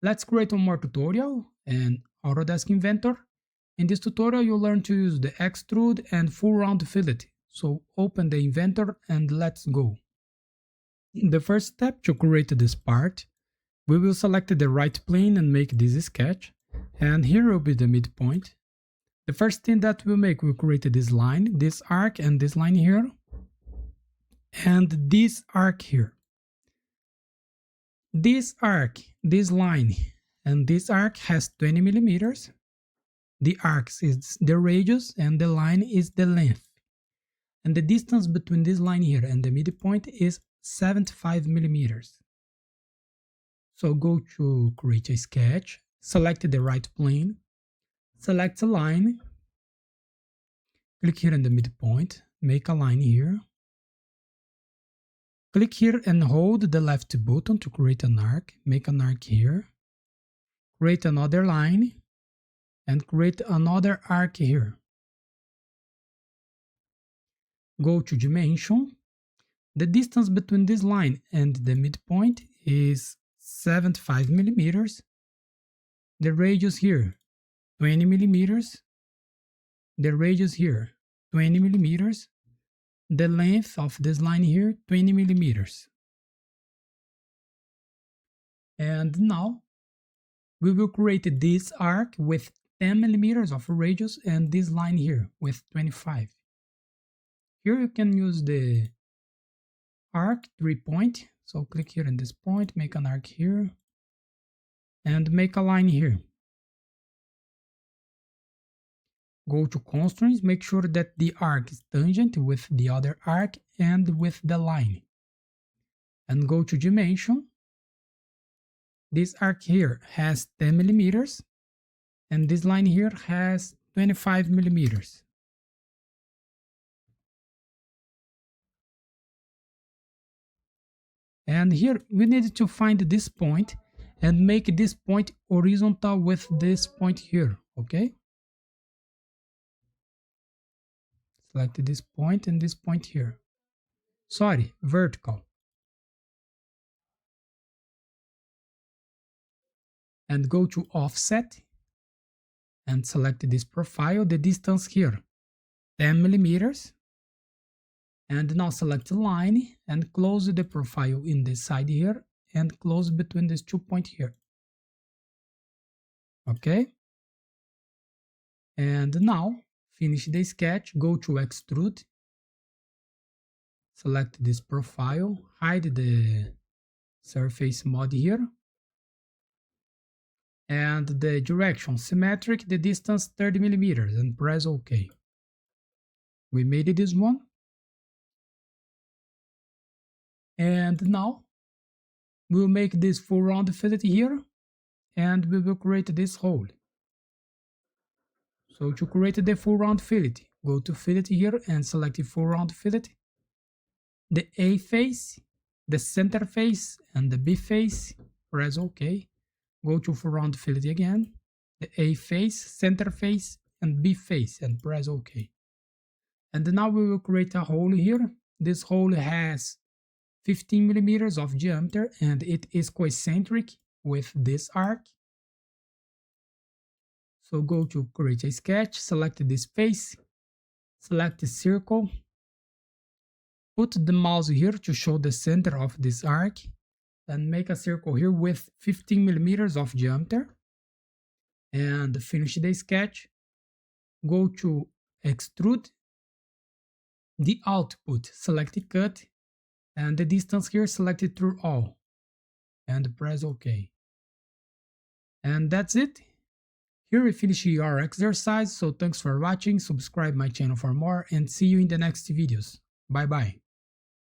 Let's create one more tutorial in Autodesk Inventor. In this tutorial, you'll learn to use the Extrude and full round fillet. So open the Inventor and let's go. The first step to create this part, we will select the right plane and make this sketch. And here will be the midpoint. The first thing that we'll make, we'll create this line, this arc and this line here. And this arc here. This arc, this line, and this arc has 20 millimeters. The arc is the radius and the line is the length. And the distance between this line here and the midpoint is 75 millimeters. So go to create a sketch, select the right plane, select a line, click here in the midpoint, make a line here. Click here and hold the left button to create an arc, make an arc here, create another line, and create another arc here. Go to dimension. The distance between this line and the midpoint is 75 millimeters. The radius here, 20 millimeters. The radius here, 20 millimeters. The length of this line here, 20 millimeters. And now we will create this arc with 10 millimeters of radius and this line here with 25. Here you can use the arc 3-point. So click here in this point, make an arc here, and make a line here. Go to constraints, make sure that the arc is tangent with the other arc and with the line. And go to dimension. This arc here has 10 millimeters and this line here has 25 millimeters. And here we need to find this point and make this point horizontal with this point here, okay? Select this point and this point here. Sorry, vertical. And go to offset and select this profile, the distance here, 10 millimeters. And now select line and close the profile in this side here and close between these 2 points here. Okay? And now finish the sketch, go to Extrude, select this profile, hide the surface mod here, and the direction symmetric, the distance 30 millimeters, and press OK. We made this one. And now we'll make this full round fillet here, and we will create this hole. So to create the full round fillet, go to fillet here and select the full round fillet. The A face, the center face, and the B face, press OK. Go to full round fillet again, the A face, center face, and B face, and press OK. And now we will create a hole here. This hole has 15 millimeters of diameter and it is concentric with this arc. So go to create a sketch, select this face, select the circle, put the mouse here to show the center of this arc, and make a circle here with 15 millimeters of diameter. And finish the sketch. Go to Extrude, the output, select cut, and the distance here selected through all, and press OK. And that's it. Here we finish our exercise, so thanks for watching, subscribe my channel for more, and see you in the next videos. Bye bye.